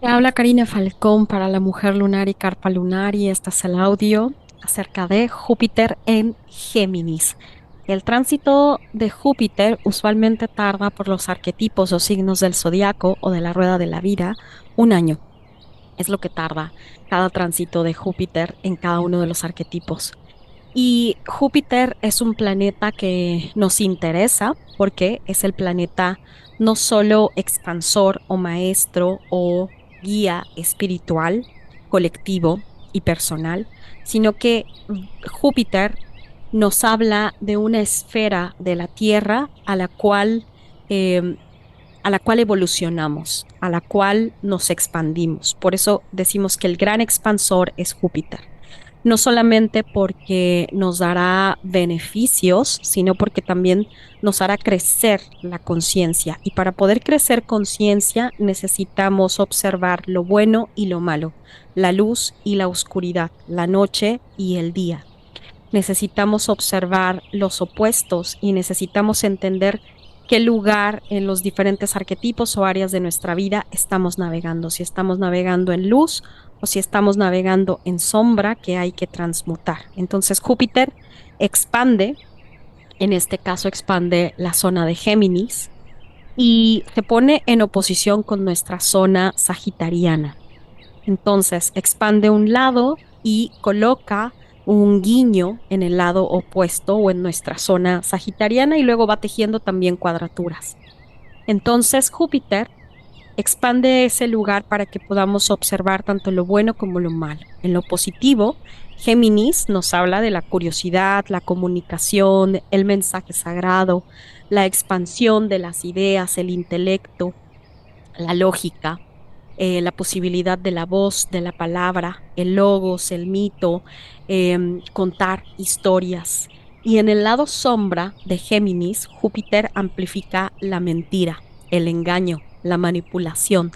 Te habla Karina Falcón para La Mujer Lunar y Carpa Lunar y este es el audio acerca de Júpiter en Géminis. El tránsito de Júpiter usualmente tarda por los arquetipos o signos del zodiaco o de la rueda de la vida un año. Es lo que tarda cada tránsito de Júpiter en cada uno de los arquetipos. Y Júpiter es un planeta que nos interesa porque es el planeta no solo expansor o maestro o guía espiritual, colectivo y personal, sino que Júpiter nos habla de una esfera de la Tierra eh, a la cual evolucionamos, a la cual nos expandimos. Por eso decimos que el gran expansor es Júpiter, no solamente porque nos dará beneficios, sino porque también nos hará crecer la conciencia. Y para poder crecer conciencia necesitamos observar lo bueno y lo malo, la luz y la oscuridad, la noche y el día. Necesitamos observar los opuestos y necesitamos entender qué lugar en los diferentes arquetipos o áreas de nuestra vida estamos navegando, si estamos navegando en luz o si estamos navegando en sombra que hay que transmutar. Entonces Júpiter expande, en este caso expande la zona de Géminis y se pone en oposición con nuestra zona sagitariana. Entonces expande un lado y coloca un guiño en el lado opuesto o en nuestra zona sagitariana y luego va tejiendo también cuadraturas. Entonces Júpiter expande ese lugar para que podamos observar tanto lo bueno como lo malo. En lo positivo, Géminis nos habla de la curiosidad, la comunicación, el mensaje sagrado, la expansión de las ideas, el intelecto, la lógica, la posibilidad de la voz, de la palabra, el logos, el mito, contar historias. Y en el lado sombra de Géminis, Júpiter amplifica la mentira, el engaño, la manipulación,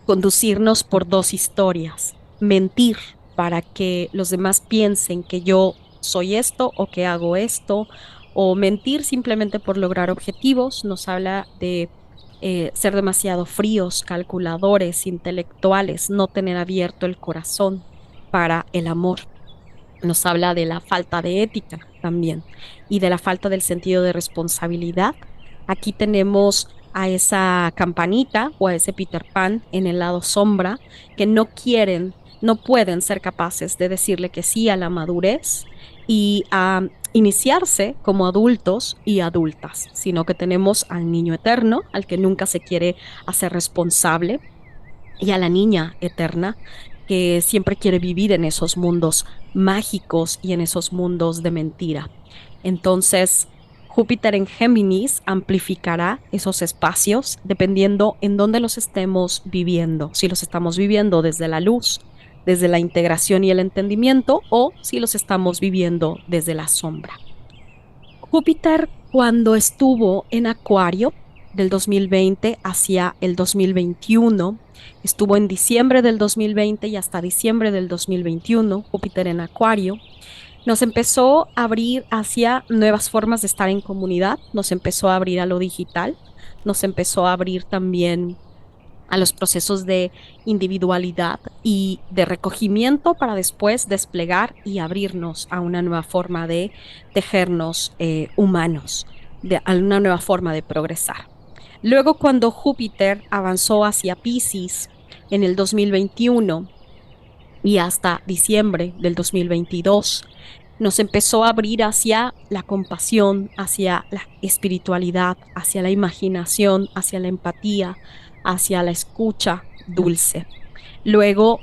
conducirnos por dos historias, mentir para que los demás piensen que yo soy esto o que hago esto, o mentir simplemente por lograr objetivos, nos habla de ser demasiado fríos, calculadores, intelectuales, no tener abierto el corazón para el amor. Nos habla de la falta de ética también y de la falta del sentido de responsabilidad. Aquí tenemos a esa campanita o a ese Peter Pan en el lado sombra que no quieren, no pueden ser capaces de decirle que sí a la madurez y a iniciarse como adultos y adultas, sino que tenemos al niño eterno, al que nunca se quiere hacer responsable, y a la niña eterna que siempre quiere vivir en esos mundos mágicos y en esos mundos de mentira. Entonces, Júpiter en Géminis amplificará esos espacios dependiendo en dónde los estemos viviendo, si los estamos viviendo desde la luz, desde la integración y el entendimiento, o si los estamos viviendo desde la sombra. Júpiter, cuando estuvo en Acuario del 2020 hacia el 2021, estuvo en diciembre del 2020 y hasta diciembre del 2021, Júpiter en Acuario, nos empezó a abrir hacia nuevas formas de estar en comunidad, nos empezó a abrir a lo digital, nos empezó a abrir también a los procesos de individualidad y de recogimiento para después desplegar y abrirnos a una nueva forma de tejernos humanos, a una nueva forma de progresar. Luego, cuando Júpiter avanzó hacia Pisces en el 2021 y hasta diciembre del 2022, nos empezó a abrir hacia la compasión, hacia la espiritualidad, hacia la imaginación, hacia la empatía, hacia la escucha dulce. Luego,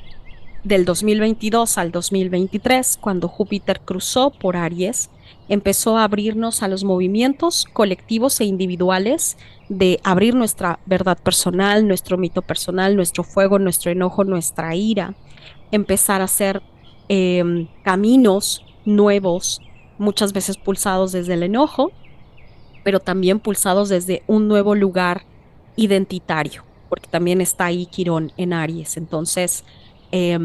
del 2022 al 2023, cuando Júpiter cruzó por Aries, empezó a abrirnos a los movimientos colectivos e individuales de abrir nuestra verdad personal, nuestro mito personal, nuestro fuego, nuestro enojo, nuestra ira, empezar a hacer caminos nuevos, muchas veces pulsados desde el enojo, pero también pulsados desde un nuevo lugar identitario, porque también está ahí Quirón en Aries. Entonces, eh,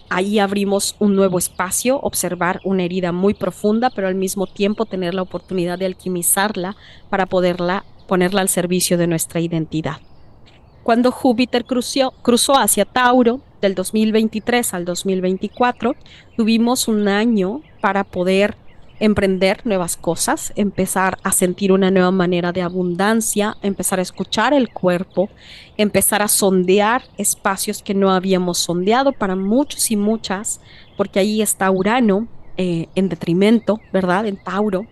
ahí abrimos un nuevo espacio, observar una herida muy profunda, pero al mismo tiempo tener la oportunidad de alquimizarla para poderla ponerla al servicio de nuestra identidad. Cuando Júpiter cruzó hacia Tauro del 2023 al 2024, tuvimos un año para poder emprender nuevas cosas, empezar a sentir una nueva manera de abundancia, empezar a escuchar el cuerpo, empezar a sondear espacios que no habíamos sondeado para muchos y muchas, porque ahí está Urano en detrimento, ¿verdad? En Tauro.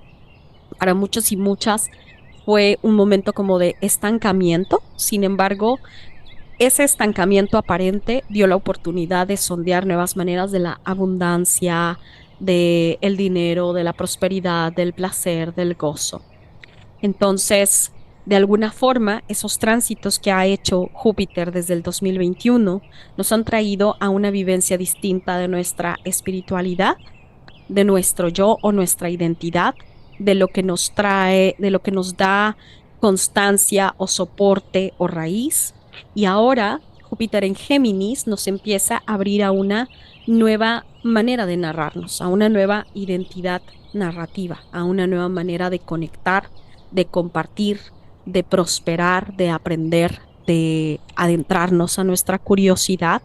Para muchos y muchas fue un momento como de estancamiento. Sin embargo, ese estancamiento aparente dio la oportunidad de sondear nuevas maneras de la abundancia, de el dinero, de la prosperidad, del placer, del gozo. Entonces, de alguna forma, esos tránsitos que ha hecho Júpiter desde el 2021 nos han traído a una vivencia distinta de nuestra espiritualidad, de nuestro yo o nuestra identidad, de lo que nos trae, de lo que nos da constancia o soporte o raíz. Y ahora Júpiter en Géminis nos empieza a abrir a una nueva manera de narrarnos, a una nueva identidad narrativa, a una nueva manera de conectar, de compartir, de prosperar, de aprender, de adentrarnos a nuestra curiosidad,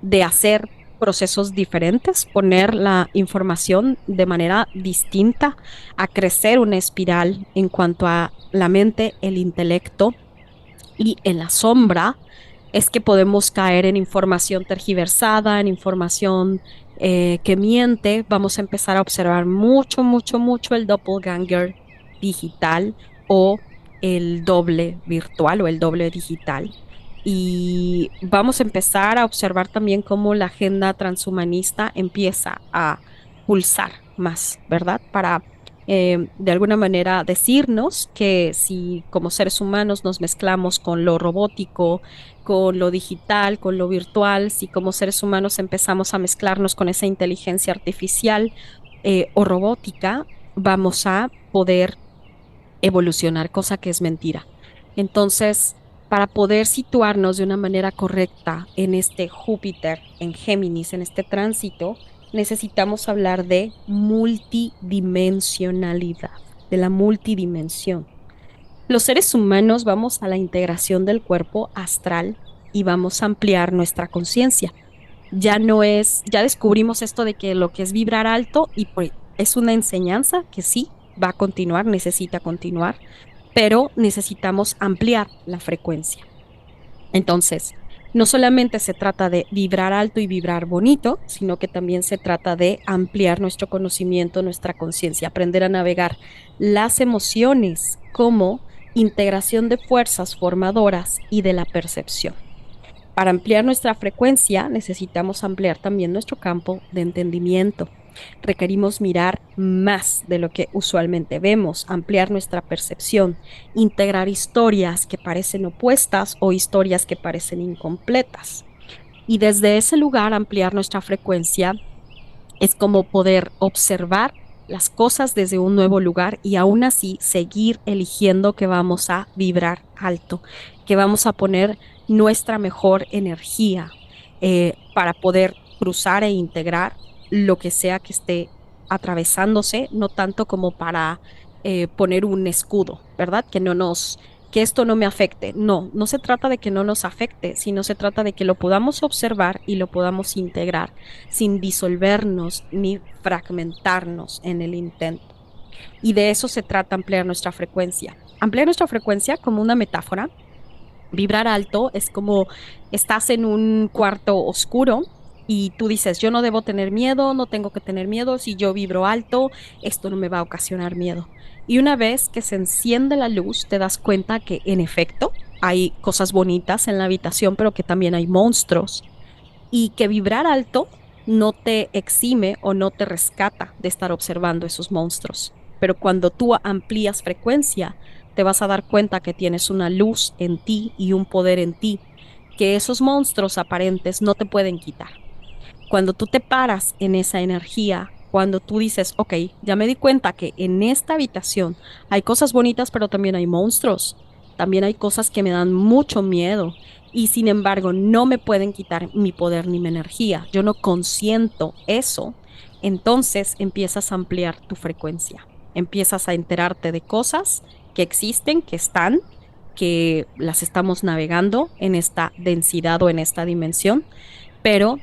de hacer procesos diferentes, poner la información de manera distinta, a crecer una espiral en cuanto a la mente, el intelecto y en la sombra es que podemos caer en información tergiversada, en información que miente. Vamos a empezar a observar mucho, mucho, mucho el doppelganger digital o el doble virtual o el doble digital. Y vamos a empezar a observar también cómo la agenda transhumanista empieza a pulsar más, ¿verdad? Para de alguna manera decirnos que si como seres humanos nos mezclamos con lo robótico, con lo digital, con lo virtual, si como seres humanos empezamos a mezclarnos con esa inteligencia artificial o robótica, vamos a poder evolucionar, cosa que es mentira. Entonces, para poder situarnos de una manera correcta en este Júpiter, en Géminis, en este tránsito, necesitamos hablar de multidimensionalidad, de la multidimensión. Los seres humanos vamos a la integración del cuerpo astral y vamos a ampliar nuestra conciencia. Ya no es, ya descubrimos esto de que lo que es vibrar alto y pues es una enseñanza que sí va a continuar, necesita continuar, pero necesitamos ampliar la frecuencia. Entonces, no solamente se trata de vibrar alto y vibrar bonito, sino que también se trata de ampliar nuestro conocimiento, nuestra conciencia, aprender a navegar las emociones como integración de fuerzas formadoras y de la percepción. Para ampliar nuestra frecuencia necesitamos ampliar también nuestro campo de entendimiento. Requerimos mirar más de lo que usualmente vemos, ampliar nuestra percepción, integrar historias que parecen opuestas o historias que parecen incompletas. Y desde ese lugar ampliar nuestra frecuencia es como poder observar las cosas desde un nuevo lugar y aún así seguir eligiendo que vamos a vibrar alto, que vamos a poner nuestra mejor energía para poder cruzar e integrar lo que sea que esté atravesándose, no tanto como para poner un escudo, ¿verdad? Que esto no me afecte. No, no se trata de que no nos afecte, sino se trata de que lo podamos observar y lo podamos integrar sin disolvernos ni fragmentarnos en el intento. Y de eso se trata ampliar nuestra frecuencia. Ampliar nuestra frecuencia como una metáfora. Vibrar alto es como estás en un cuarto oscuro y tú dices, yo no debo tener miedo, no tengo que tener miedo, si yo vibro alto, esto no me va a ocasionar miedo. Y una vez que se enciende la luz, te das cuenta que en efecto hay cosas bonitas en la habitación, pero que también hay monstruos y que vibrar alto no te exime o no te rescata de estar observando esos monstruos. Pero cuando tú amplías frecuencia, te vas a dar cuenta que tienes una luz en ti y un poder en ti que esos monstruos aparentes no te pueden quitar. Cuando tú te paras en esa energía, cuando tú dices, ok, ya me di cuenta que en esta habitación hay cosas bonitas, pero también hay monstruos, también hay cosas que me dan mucho miedo y sin embargo no me pueden quitar mi poder ni mi energía. Yo no consiento eso. Entonces empiezas a ampliar tu frecuencia, empiezas a enterarte de cosas que existen, que están que las estamos navegando en esta densidad o en esta dimensión, pero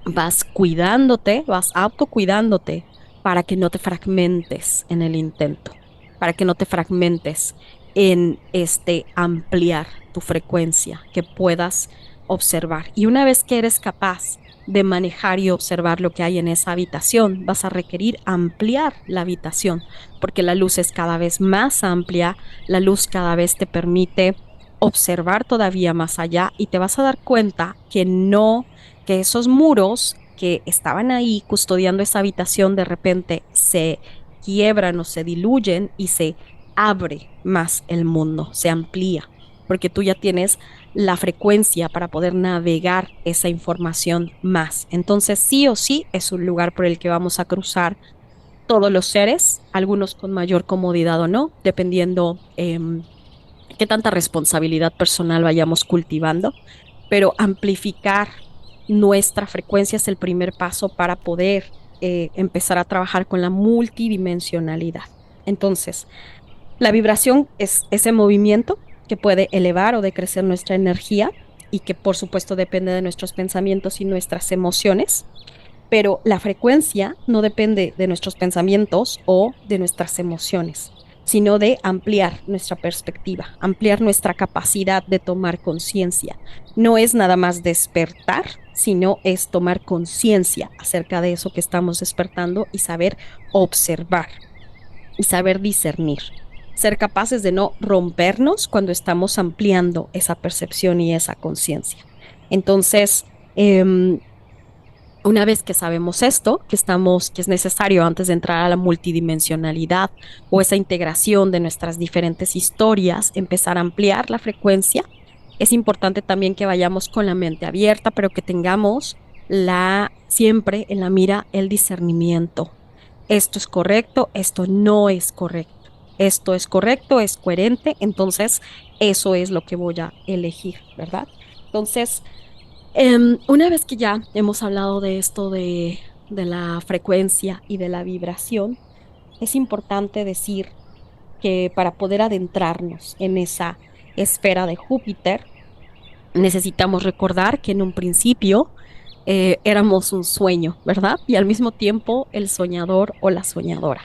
vas cuidándote, vas autocuidándote para que no te fragmentes en el intento, para que no te fragmentes en este ampliar tu frecuencia, que puedas observar. Y una vez que eres capaz de manejar y observar lo que hay en esa habitación, vas a requerir ampliar la habitación, porque la luz es cada vez más amplia, la luz cada vez te permite observar todavía más allá y te vas a dar cuenta que no, que esos muros que estaban ahí custodiando esa habitación de repente se quiebran o se diluyen y se abre más el mundo, se amplía, porque tú ya tienes la frecuencia para poder navegar esa información más. Entonces, sí o sí es un lugar por el que vamos a cruzar todos los seres, algunos con mayor comodidad o no, dependiendo qué tanta responsabilidad personal vayamos cultivando, pero amplificar nuestra frecuencia es el primer paso para poder empezar a trabajar con la multidimensionalidad. Entonces, la vibración es ese movimiento que puede elevar o decrecer nuestra energía y que por supuesto depende de nuestros pensamientos y nuestras emociones, pero la frecuencia no depende de nuestros pensamientos o de nuestras emociones, sino de ampliar nuestra perspectiva, ampliar nuestra capacidad de tomar conciencia. No es nada más despertar, sino es tomar conciencia acerca de eso que estamos despertando y saber observar y saber discernir. Ser capaces de no rompernos cuando estamos ampliando esa percepción y esa conciencia. Entonces, una vez que sabemos esto, que es necesario antes de entrar a la multidimensionalidad o esa integración de nuestras diferentes historias, empezar a ampliar la frecuencia, es importante también que vayamos con la mente abierta, pero que tengamos siempre en la mira el discernimiento. Esto es correcto, esto no es correcto. Esto es correcto, es coherente, entonces eso es lo que voy a elegir, ¿verdad? Entonces, una vez que ya hemos hablado de esto de la frecuencia y de la vibración, es importante decir que para poder adentrarnos en esa esfera de Júpiter, necesitamos recordar que en un principio éramos un sueño, ¿verdad? Y al mismo tiempo el soñador o la soñadora.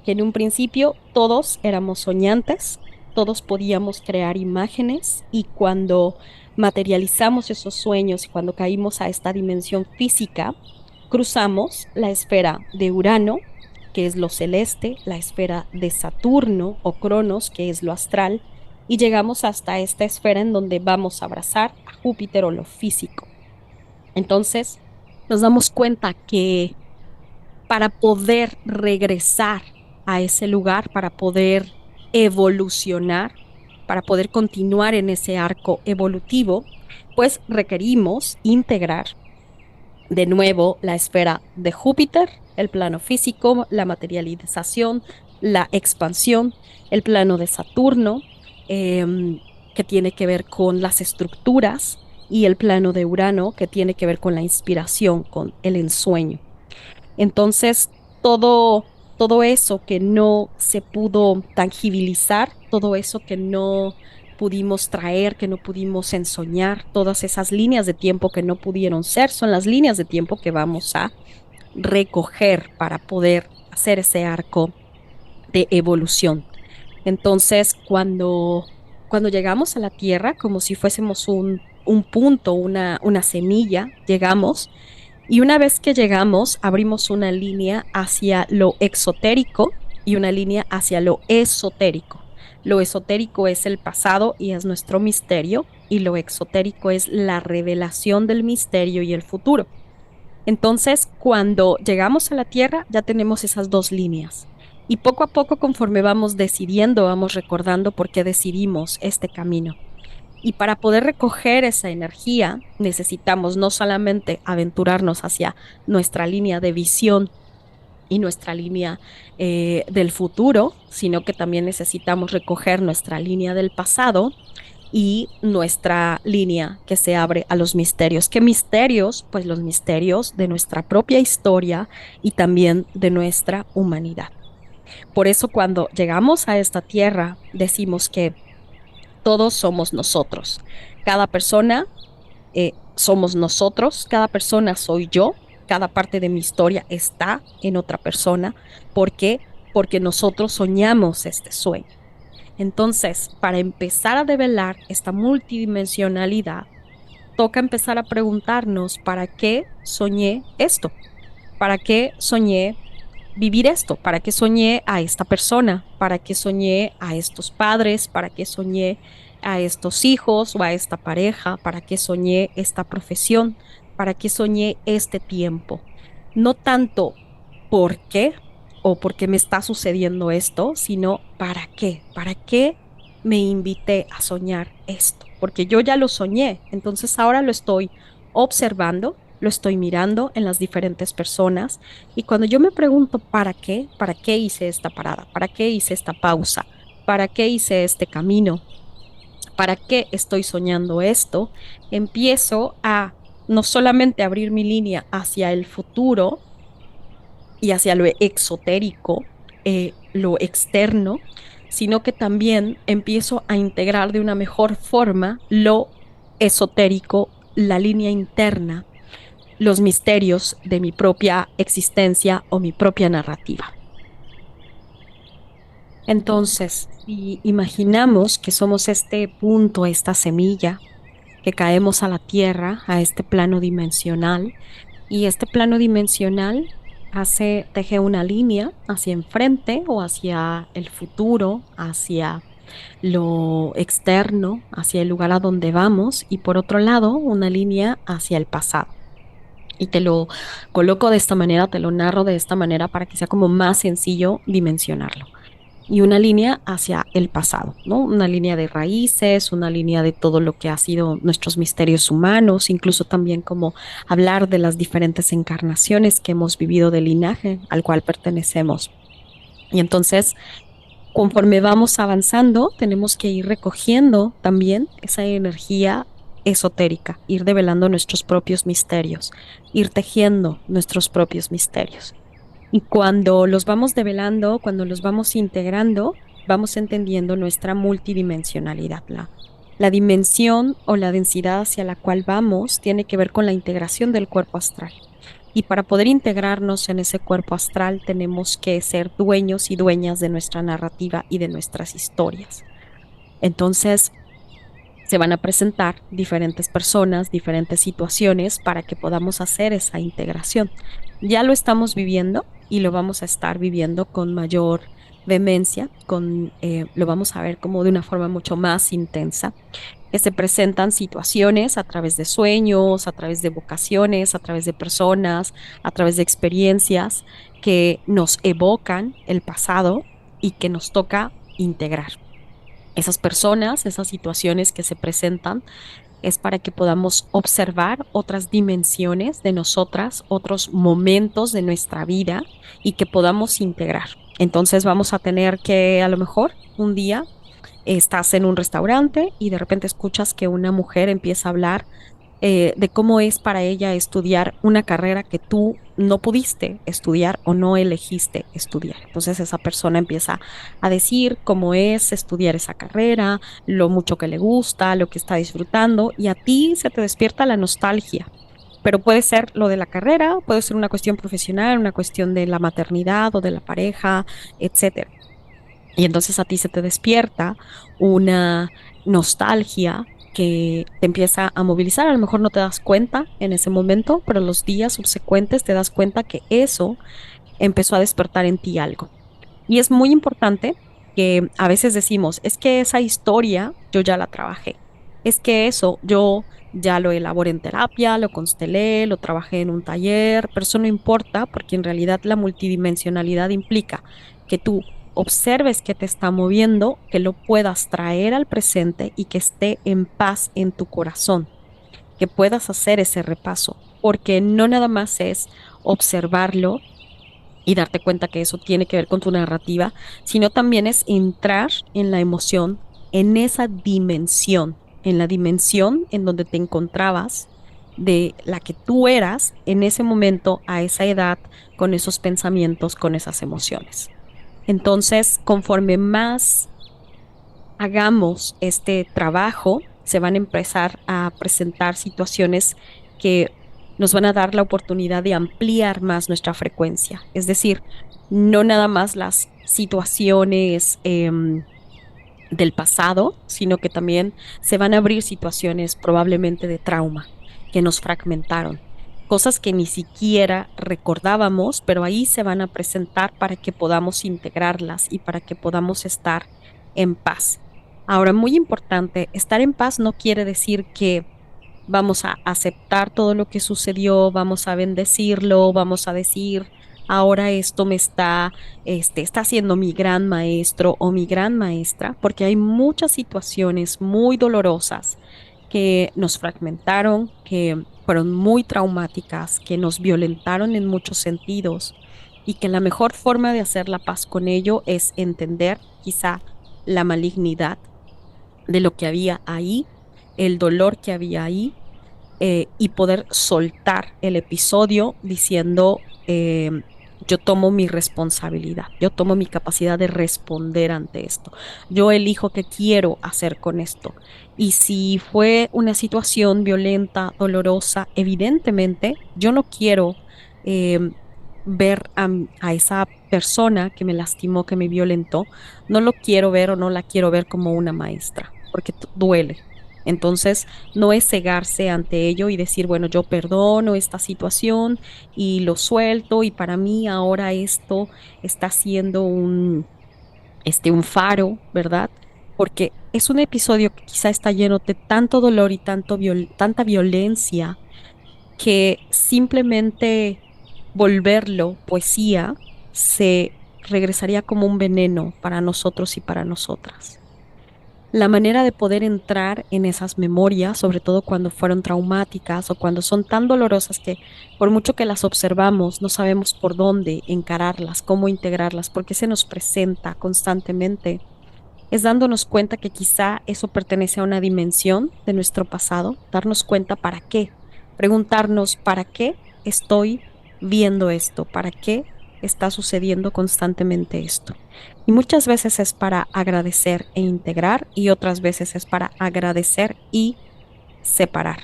Que en un principio todos éramos soñantes, todos podíamos crear imágenes y cuando materializamos esos sueños y cuando caímos a esta dimensión física, cruzamos la esfera de Urano, que es lo celeste, la esfera de Saturno o Cronos, que es lo astral, y llegamos hasta esta esfera en donde vamos a abrazar a Júpiter o lo físico. Entonces, nos damos cuenta que para poder regresar a ese lugar, para poder evolucionar, para poder continuar en ese arco evolutivo, pues requerimos integrar de nuevo la esfera de Júpiter, el plano físico, la materialización, la expansión, el plano de Saturno, que tiene que ver con las estructuras, y el plano de Urano, que tiene que ver con la inspiración, con el ensueño. Entonces, todo eso que no se pudo tangibilizar, todo eso que no pudimos traer, que no pudimos ensoñar, todas esas líneas de tiempo que no pudieron ser, son las líneas de tiempo que vamos a recoger para poder hacer ese arco de evolución. Entonces, cuando llegamos a la Tierra, como si fuésemos un punto, una semilla, llegamos y una vez que llegamos, abrimos una línea hacia lo exotérico y una línea hacia lo esotérico. Lo esotérico es el pasado y es nuestro misterio, y lo exotérico es la revelación del misterio y el futuro. Entonces, cuando llegamos a la Tierra, ya tenemos esas dos líneas. Y poco a poco, conforme vamos decidiendo, vamos recordando por qué decidimos este camino. Y para poder recoger esa energía, necesitamos no solamente aventurarnos hacia nuestra línea de visión y nuestra línea del futuro, sino que también necesitamos recoger nuestra línea del pasado y nuestra línea que se abre a los misterios. ¿Qué misterios? Pues los misterios de nuestra propia historia y también de nuestra humanidad. Por eso cuando llegamos a esta tierra, decimos que Todos somos nosotros. Cada persona somos nosotros, cada persona soy yo, cada parte de mi historia está en otra persona. ¿Por qué? Porque nosotros soñamos este sueño. Entonces, para empezar a develar esta multidimensionalidad, toca empezar a preguntarnos, ¿para qué soñé esto? ¿Para qué soñé vivir esto? ¿Para qué soñé a esta persona? ¿Para qué soñé a estos padres? ¿Para qué soñé a estos hijos o a esta pareja? ¿Para qué soñé esta profesión? ¿Para qué soñé este tiempo? No tanto por qué o por qué me está sucediendo esto, sino para qué. ¿Para qué me invité a soñar esto? Porque yo ya lo soñé, entonces ahora lo estoy observando, lo estoy mirando en las diferentes personas y cuando yo me pregunto ¿para qué hice esta parada? ¿Para qué hice esta pausa? ¿Para qué hice este camino? ¿Para qué estoy soñando esto? Empiezo a no solamente abrir mi línea hacia el futuro y hacia lo exotérico, lo externo, sino que también empiezo a integrar de una mejor forma lo esotérico, la línea interna, los misterios de mi propia existencia o mi propia narrativa. Entonces, si imaginamos que somos este punto, esta semilla, que caemos a la tierra, a este plano dimensional, y este plano dimensional teje una línea hacia enfrente o hacia el futuro, hacia lo externo, hacia el lugar a donde vamos, y por otro lado, una línea hacia el pasado. Y te lo coloco de esta manera, te lo narro de esta manera para que sea como más sencillo dimensionarlo. Y una línea hacia el pasado, ¿no? Una línea de raíces, una línea de todo lo que ha sido nuestros misterios humanos, incluso también como hablar de las diferentes encarnaciones que hemos vivido del linaje al cual pertenecemos. Y entonces, conforme vamos avanzando, tenemos que ir recogiendo también esa energía esotérica, ir develando nuestros propios misterios, ir tejiendo nuestros propios misterios. Y cuando los vamos develando, cuando los vamos integrando, vamos entendiendo nuestra multidimensionalidad. La dimensión o la densidad hacia la cual vamos tiene que ver con la integración del cuerpo astral. Y para poder integrarnos en ese cuerpo astral tenemos que ser dueños y dueñas de nuestra narrativa y de nuestras historias. Entonces, se van a presentar diferentes personas, diferentes situaciones para que podamos hacer esa integración. Ya lo estamos viviendo y lo vamos a estar viviendo con mayor vehemencia, lo vamos a ver como de una forma mucho más intensa, que se presentan situaciones a través de sueños, a través de vocaciones, a través de personas, a través de experiencias que nos evocan el pasado y que nos toca integrar. Esas personas, esas situaciones que se presentan, es para que podamos observar otras dimensiones de nosotras, otros momentos de nuestra vida y que podamos integrar. Entonces vamos a tener que a lo mejor un día estás en un restaurante y de repente escuchas que una mujer empieza a hablar de cómo es para ella estudiar una carrera que tú no pudiste estudiar o no elegiste estudiar. Entonces esa persona empieza a decir cómo es estudiar esa carrera, lo mucho que le gusta, lo que está disfrutando y a ti se te despierta la nostalgia. Pero puede ser lo de la carrera, puede ser una cuestión profesional, una cuestión de la maternidad o de la pareja, etcétera. Y entonces a ti se te despierta una nostalgia que te empieza a movilizar. A lo mejor no te das cuenta en ese momento, pero los días subsecuentes te das cuenta que eso empezó a despertar en ti algo. Y es muy importante que a veces decimos, es que esa historia yo ya la trabajé. Es que eso yo ya lo elaboré en terapia, lo constelé, lo trabajé en un taller, pero eso no importa porque en realidad la multidimensionalidad implica que tú observes qué te está moviendo, que lo puedas traer al presente y que esté en paz en tu corazón, que puedas hacer ese repaso, porque no nada más es observarlo y darte cuenta que eso tiene que ver con tu narrativa, sino también es entrar en la emoción, en esa dimensión, en la dimensión en donde te encontrabas de la que tú eras en ese momento, a esa edad, con esos pensamientos, con esas emociones. Entonces, conforme más hagamos este trabajo, se van a empezar a presentar situaciones que nos van a dar la oportunidad de ampliar más nuestra frecuencia. Es decir, no nada más las situaciones del pasado, sino que también se van a abrir situaciones probablemente de trauma que nos fragmentaron, cosas que ni siquiera recordábamos, pero ahí se van a presentar para que podamos integrarlas y para que podamos estar en paz. Ahora, muy importante, estar en paz no quiere decir que vamos a aceptar todo lo que sucedió, vamos a bendecirlo, vamos a decir, ahora esto me está, está siendo mi gran maestro o mi gran maestra, porque hay muchas situaciones muy dolorosas que nos fragmentaron, que fueron muy traumáticas, que nos violentaron en muchos sentidos y que la mejor forma de hacer la paz con ello es entender quizá la malignidad de lo que había ahí, el dolor que había ahí, y poder soltar el episodio diciendo, yo tomo mi responsabilidad, yo tomo mi capacidad de responder ante esto, yo elijo qué quiero hacer con esto. Y si fue una situación violenta, dolorosa, evidentemente yo no quiero eh, ver a esa persona que me lastimó, que me violentó, no lo quiero ver o no la quiero ver como una maestra, porque duele. Entonces, no es cegarse ante ello y decir, bueno, yo perdono esta situación y lo suelto y para mí ahora esto está siendo un faro, ¿verdad? Porque es un episodio que quizá está lleno de tanto dolor y tanta violencia que simplemente volverlo poesía se regresaría como un veneno para nosotros y para nosotras. La manera de poder entrar en esas memorias, sobre todo cuando fueron traumáticas o cuando son tan dolorosas que por mucho que las observamos, no sabemos por dónde encararlas, cómo integrarlas, porque se nos presenta constantemente, es dándonos cuenta que quizá eso pertenece a una dimensión de nuestro pasado, darnos cuenta para qué, preguntarnos para qué estoy viendo esto, para qué está sucediendo constantemente esto. Y muchas veces es para agradecer e integrar y otras veces es para agradecer y separar,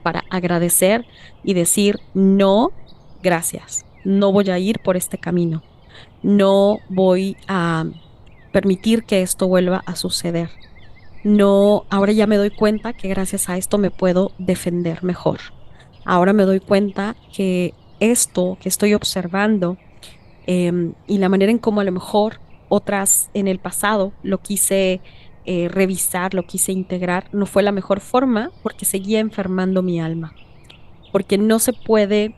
para agradecer y decir, no, gracias, no voy a ir por este camino, no voy a permitir que esto vuelva a suceder. No, ahora ya me doy cuenta que gracias a esto me puedo defender mejor. Ahora me doy cuenta que esto que estoy observando y la manera en cómo a lo mejor otras en el pasado lo quise revisar, lo quise integrar, no fue la mejor forma porque seguía enfermando mi alma, porque no se puede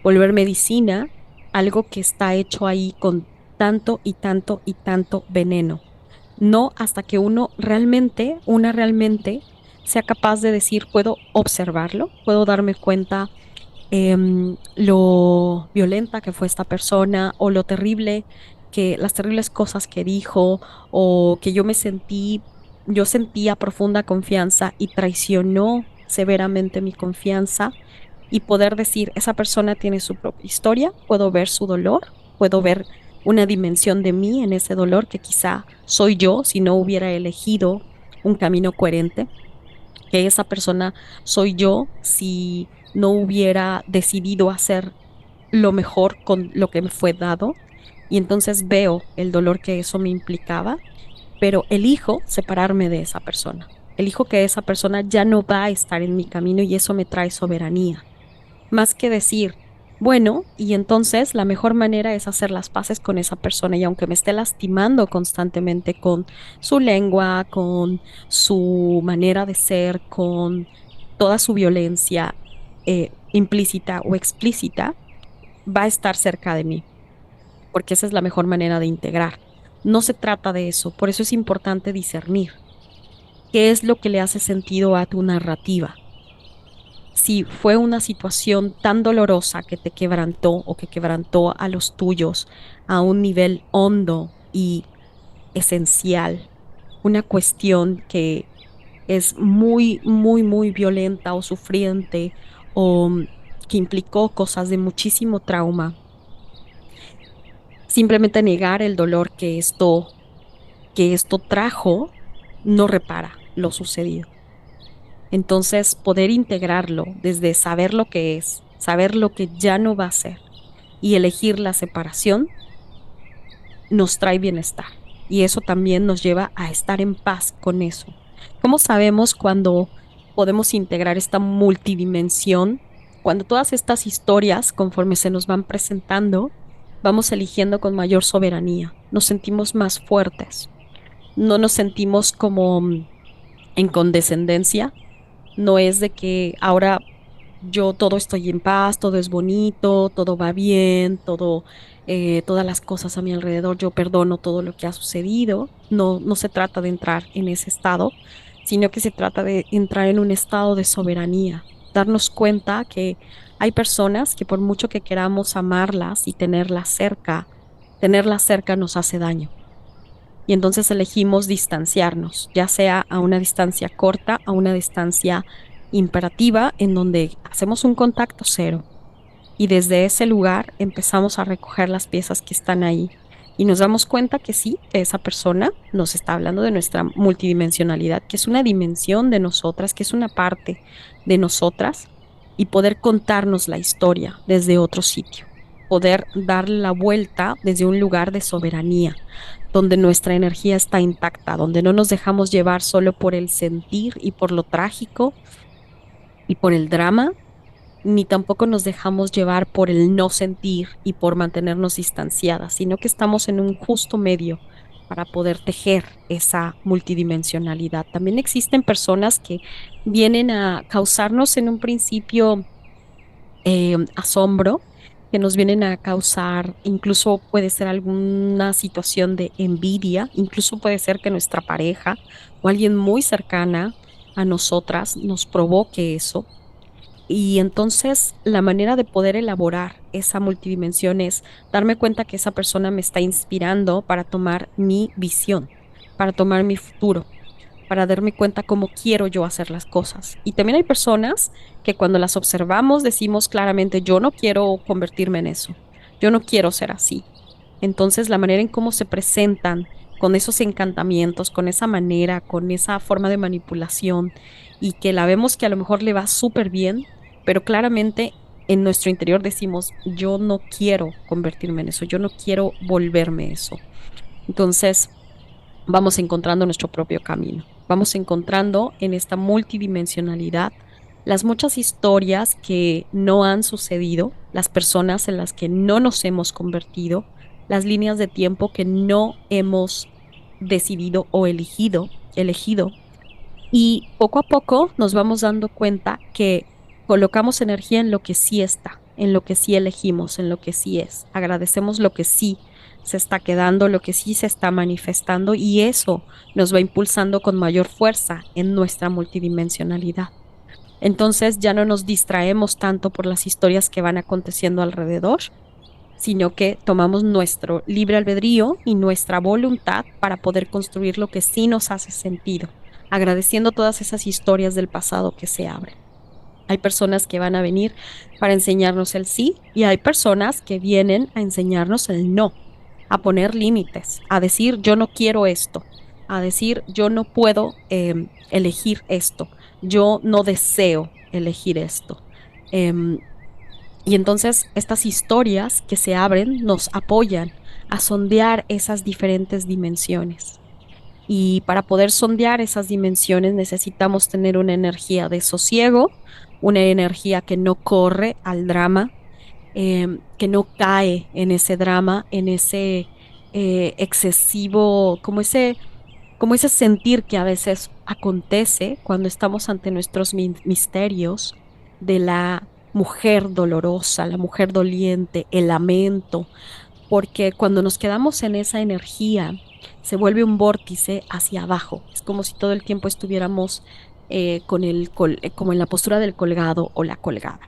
volver medicina algo que está hecho ahí con tanto y tanto y tanto veneno. No hasta que una realmente sea capaz de decir, puedo observarlo, puedo darme cuenta lo violenta que fue esta persona o lo terrible las terribles cosas que dijo o que yo sentía profunda confianza y traicionó severamente mi confianza y poder decir, esa persona tiene su propia historia, puedo ver su dolor, puedo ver una dimensión de mí en ese dolor que quizá soy yo si no hubiera elegido un camino coherente, que esa persona soy yo si no hubiera decidido hacer lo mejor con lo que me fue dado. Y entonces veo el dolor que eso me implicaba, pero elijo separarme de esa persona. Elijo que esa persona ya no va a estar en mi camino y eso me trae soberanía más que decir, bueno, y entonces la mejor manera es hacer las paces con esa persona y aunque me esté lastimando constantemente con su lengua, con su manera de ser, con toda su violencia implícita o explícita, va a estar cerca de mí, porque esa es la mejor manera de integrar. No se trata de eso, por eso es importante discernir qué es lo que le hace sentido a tu narrativa si fue una situación tan dolorosa que te quebrantó o que quebrantó a los tuyos a un nivel hondo y esencial, una cuestión que es muy, muy, muy violenta o sufriente o que implicó cosas de muchísimo trauma, simplemente negar el dolor que esto que esto trajo no repara lo sucedido. Entonces, poder integrarlo desde saber lo que es, saber lo que ya no va a ser y elegir la separación nos trae bienestar. Y eso también nos lleva a estar en paz con eso. ¿Cómo sabemos cuando podemos integrar esta multidimensión? Cuando todas estas historias, conforme se nos van presentando, vamos eligiendo con mayor soberanía. Nos sentimos más fuertes. No nos sentimos como en condescendencia. No es de que ahora yo todo estoy en paz, todo es bonito, todo va bien, todas las cosas a mi alrededor, yo perdono todo lo que ha sucedido. No, no se trata de entrar en ese estado, sino que se trata de entrar en un estado de soberanía, darnos cuenta que hay personas que por mucho que queramos amarlas y tenerlas cerca nos hace daño. Y entonces elegimos distanciarnos, ya sea a una distancia corta, a una distancia imperativa, en donde hacemos un contacto cero y desde ese lugar empezamos a recoger las piezas que están ahí y nos damos cuenta que sí, que esa persona nos está hablando de nuestra multidimensionalidad, que es una dimensión de nosotras, que es una parte de nosotras y poder contarnos la historia desde otro sitio, poder darle la vuelta desde un lugar de soberanía, donde nuestra energía está intacta, donde no nos dejamos llevar solo por el sentir y por lo trágico y por el drama, ni tampoco nos dejamos llevar por el no sentir y por mantenernos distanciadas, sino que estamos en un justo medio para poder tejer esa multidimensionalidad. También existen personas que vienen a causarnos en un principio asombro, que nos vienen a causar, incluso puede ser alguna situación de envidia, incluso puede ser que nuestra pareja o alguien muy cercana a nosotras nos provoque eso. Y entonces la manera de poder elaborar esa multidimensión es darme cuenta que esa persona me está inspirando para tomar mi visión, para tomar mi futuro, para darme cuenta cómo quiero yo hacer las cosas. Y también hay personas que cuando las observamos decimos claramente, yo no quiero convertirme en eso, yo no quiero ser así. Entonces la manera en cómo se presentan con esos encantamientos, con esa manera, con esa forma de manipulación y que la vemos que a lo mejor le va súper bien, pero claramente en nuestro interior decimos, yo no quiero convertirme en eso, yo no quiero volverme eso. Entonces, vamos encontrando nuestro propio camino. Vamos encontrando en esta multidimensionalidad las muchas historias que no han sucedido, las personas en las que no nos hemos convertido, las líneas de tiempo que no hemos decidido o elegido. Y poco a poco nos vamos dando cuenta que colocamos energía en lo que sí está, en lo que sí elegimos, en lo que sí es. Agradecemos lo que sí se está quedando, lo que sí se está manifestando y eso nos va impulsando con mayor fuerza en nuestra multidimensionalidad. Entonces ya no nos distraemos tanto por las historias que van aconteciendo alrededor, sino que tomamos nuestro libre albedrío y nuestra voluntad para poder construir lo que sí nos hace sentido, agradeciendo todas esas historias del pasado que se abren. Hay personas que van a venir para enseñarnos el sí y hay personas que vienen a enseñarnos el no, a poner límites, a decir yo no quiero esto, a decir yo no puedo elegir esto, yo no deseo elegir esto. Em, y entonces estas historias que se abren nos apoyan a sondear esas diferentes dimensiones. Y para poder sondear esas dimensiones necesitamos tener una energía de sosiego, una energía que no corre al drama, que no cae en ese drama, en ese excesivo, como ese sentir que a veces acontece cuando estamos ante nuestros misterios de la mujer dolorosa, la mujer doliente, el lamento, porque cuando nos quedamos en esa energía se vuelve un vórtice hacia abajo. Es como si todo el tiempo estuviéramos como en la postura del colgado o la colgada.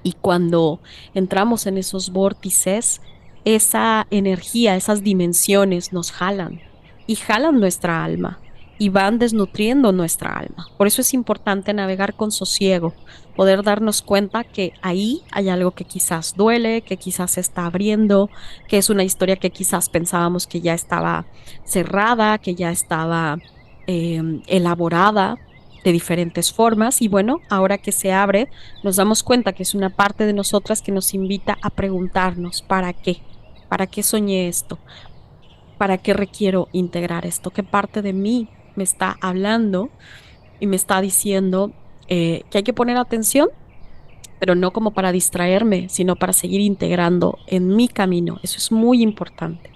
Y cuando entramos en esos vórtices, esa energía, esas dimensiones nos jalan y jalan nuestra alma. y van desnutriendo nuestra alma. Por eso es importante navegar con sosiego, poder darnos cuenta que ahí hay algo que quizás duele, que quizás se está abriendo, que es una historia que quizás pensábamos que ya estaba cerrada, que ya estaba elaborada de diferentes formas. Y bueno, ahora que se abre, nos damos cuenta que es una parte de nosotras que nos invita a preguntarnos, ¿para qué? ¿Para qué soñé esto? ¿Para qué requiero integrar esto? ¿Qué parte de mí me está hablando y me está diciendo que hay que poner atención, pero no como para distraerme, sino para seguir integrando en mi camino? Eso es muy importante.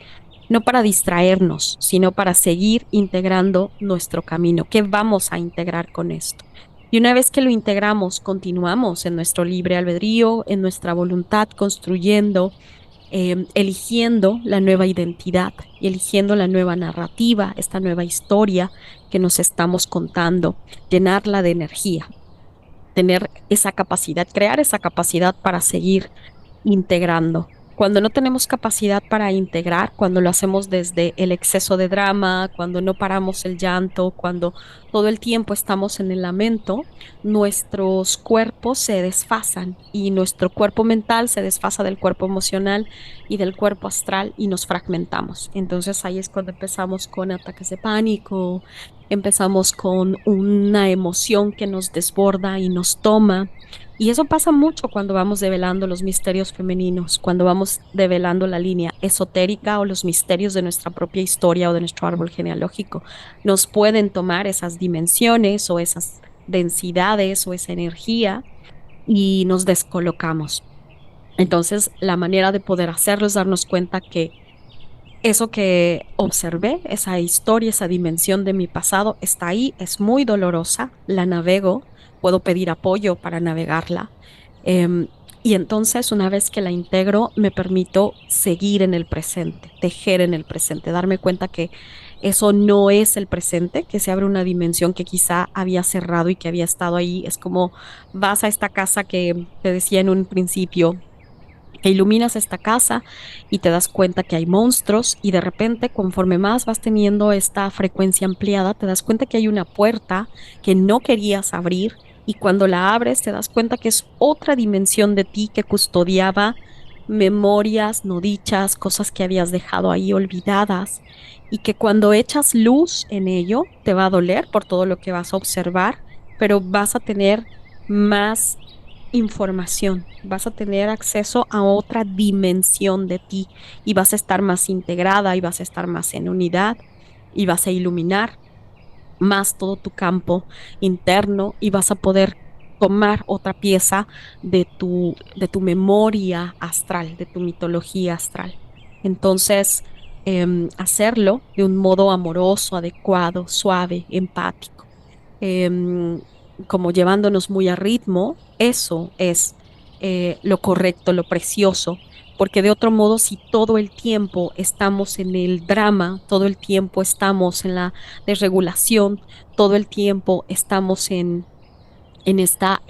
No para distraernos, sino para seguir integrando nuestro camino. ¿Qué vamos a integrar con esto? Y una vez que lo integramos, continuamos en nuestro libre albedrío, en nuestra voluntad, construyendo, eligiendo la nueva identidad y eligiendo la nueva narrativa, esta nueva historia que nos estamos contando, llenarla de energía, tener esa capacidad, crear esa capacidad para seguir integrando. Cuando no tenemos capacidad para integrar, cuando lo hacemos desde el exceso de drama, cuando no paramos el llanto, cuando todo el tiempo estamos en el lamento, nuestros cuerpos se desfasan y nuestro cuerpo mental se desfasa del cuerpo emocional y del cuerpo astral y nos fragmentamos. Entonces ahí es cuando empezamos con ataques de pánico, empezamos con una emoción que nos desborda y nos toma. Y eso pasa mucho cuando vamos develando los misterios femeninos, cuando vamos develando la línea esotérica o los misterios de nuestra propia historia o de nuestro árbol genealógico. Nos pueden tomar esas dimensiones o esas densidades o esa energía y nos descolocamos. Entonces, la manera de poder hacerlo es darnos cuenta que eso que observé, esa historia, esa dimensión de mi pasado, está ahí, es muy dolorosa, la navego, puedo pedir apoyo para navegarla. Em, y entonces, una vez que la integro, me permito seguir en el presente, tejer en el presente, darme cuenta que eso no es el presente, que se abre una dimensión que quizá había cerrado y que había estado ahí. Es como vas a esta casa que te decía en un principio, que iluminas esta casa y te das cuenta que hay monstruos y de repente conforme más vas teniendo esta frecuencia ampliada, te das cuenta que hay una puerta que no querías abrir y cuando la abres te das cuenta que es otra dimensión de ti que custodiaba memorias no dichas, cosas que habías dejado ahí olvidadas y que cuando echas luz en ello te va a doler por todo lo que vas a observar, pero vas a tener más información, vas a tener acceso a otra dimensión de ti y vas a estar más integrada y vas a estar más en unidad y vas a iluminar más todo tu campo interno y vas a poder tomar otra pieza de tu memoria astral, de tu mitología astral. Entonces, hacerlo de un modo amoroso, adecuado, suave, empático, em, como llevándonos muy a ritmo, eso es lo correcto, lo precioso, porque de otro modo, si todo el tiempo estamos en el drama, todo el tiempo estamos en la desregulación, todo el tiempo estamos en esta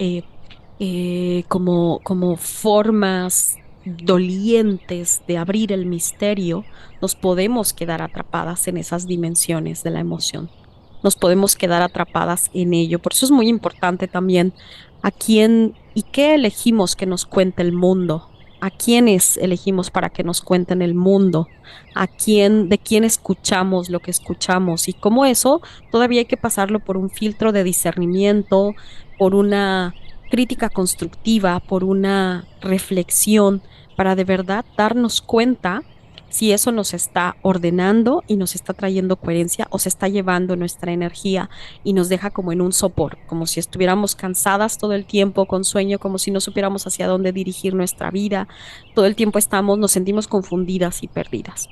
como formas dolientes de abrir el misterio, nos podemos quedar atrapadas en esas dimensiones de la emoción. Nos podemos quedar atrapadas en ello. Por eso es muy importante también a quién y qué elegimos que nos cuente el mundo, a quiénes elegimos para que nos cuenten el mundo, a quién, de quién escuchamos lo que escuchamos y cómo eso todavía hay que pasarlo por un filtro de discernimiento, por una crítica constructiva, por una reflexión, para de verdad darnos cuenta si eso nos está ordenando y nos está trayendo coherencia o se está llevando nuestra energía y nos deja como en un sopor, como si estuviéramos cansadas todo el tiempo, con sueño, como si no supiéramos hacia dónde dirigir nuestra vida. Todo el tiempo estamos, nos sentimos confundidas y perdidas.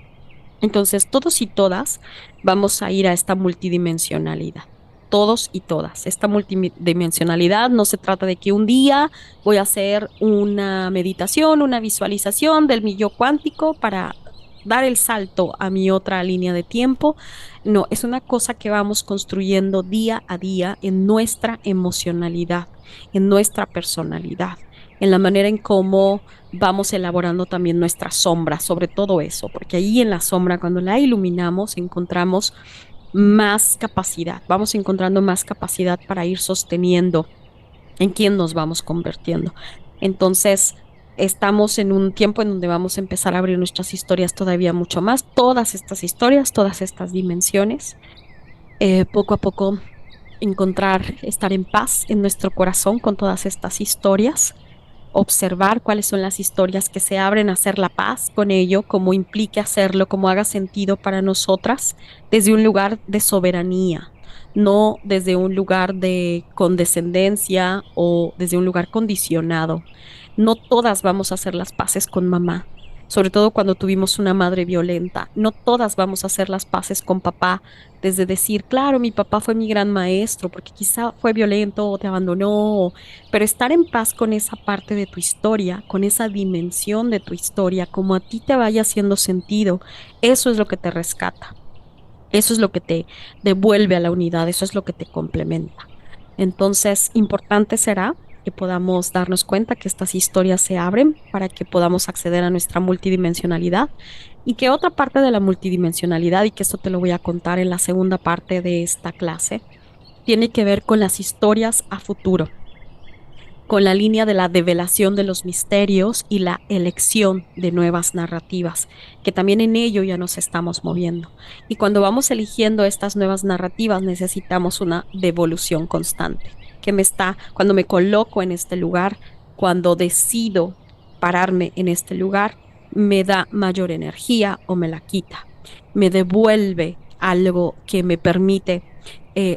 Entonces, todos y todas vamos a ir a esta multidimensionalidad. Todos y todas. Esta multidimensionalidad no se trata de que un día voy a hacer una meditación, una visualización del mi yo cuántico para dar el salto a mi otra línea de tiempo. No, es una cosa que vamos construyendo día a día en nuestra emocionalidad, en nuestra personalidad, en la manera en cómo vamos elaborando también nuestra sombra, sobre todo eso, porque ahí en la sombra, cuando la iluminamos, encontramos más capacidad, vamos encontrando más capacidad para ir sosteniendo en quién nos vamos convirtiendo. Entonces, estamos en un tiempo en donde vamos a empezar a abrir nuestras historias todavía mucho más, todas estas historias, todas estas dimensiones, poco a poco encontrar, estar en paz en nuestro corazón con todas estas historias, observar cuáles son las historias que se abren, hacer la paz con ello, cómo implique hacerlo, cómo haga sentido para nosotras, desde un lugar de soberanía, no desde un lugar de condescendencia o desde un lugar condicionado. No todas vamos a hacer las paces con mamá, sobre todo cuando tuvimos una madre violenta. No todas vamos a hacer las paces con papá, desde decir, claro, mi papá fue mi gran maestro, porque quizá fue violento o te abandonó, pero estar en paz con esa parte de tu historia, con esa dimensión de tu historia, como a ti te vaya haciendo sentido, eso es lo que te rescata, eso es lo que te devuelve a la unidad, eso es lo que te complementa. Entonces, importante será que podamos darnos cuenta que estas historias se abren para que podamos acceder a nuestra multidimensionalidad y que otra parte de la multidimensionalidad, y que esto te lo voy a contar en la segunda parte de esta clase, tiene que ver con las historias a futuro, con la línea de la develación de los misterios y la elección de nuevas narrativas, que también en ello ya nos estamos moviendo. Y cuando vamos eligiendo estas nuevas narrativas, necesitamos una devolución constante, que me está, cuando me coloco en este lugar, cuando decido pararme en este lugar, me da mayor energía o me la quita, me devuelve algo que me permite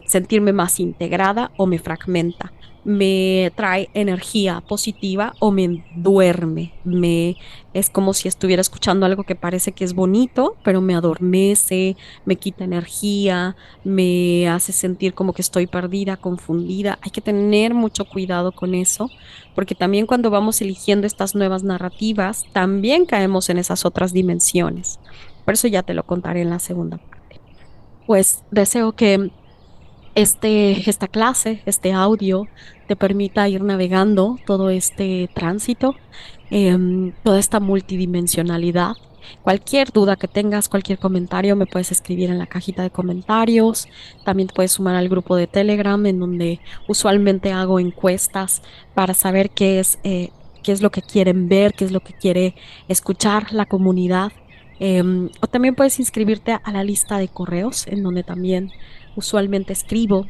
sentirme más integrada o me fragmenta, me trae energía positiva o me duerme. Es como si estuviera escuchando algo que parece que es bonito, pero me adormece, me quita energía, me hace sentir como que estoy perdida, confundida. Hay que tener mucho cuidado con eso, porque también cuando vamos eligiendo estas nuevas narrativas, también caemos en esas otras dimensiones. Por eso ya te lo contaré en la segunda parte. Pues deseo que esta clase, este audio, te permita ir navegando todo este tránsito, toda esta multidimensionalidad. Cualquier duda que tengas, cualquier comentario, me puedes escribir en la cajita de comentarios. También te puedes sumar al grupo de Telegram, en donde usualmente hago encuestas para saber qué es lo que quieren ver, qué es lo que quiere escuchar la comunidad. O también puedes inscribirte a la lista de correos, en donde también usualmente escribo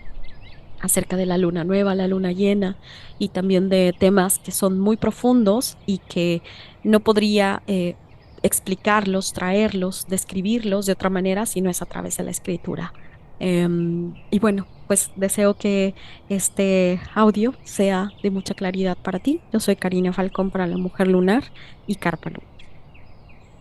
acerca de la luna nueva, la luna llena y también de temas que son muy profundos y que no podría explicarlos, traerlos, describirlos de otra manera si no es a través de la escritura. Y bueno, pues deseo que este audio sea de mucha claridad para ti. Yo soy Karina Falcón para La Mujer Lunar y Carpa Luna.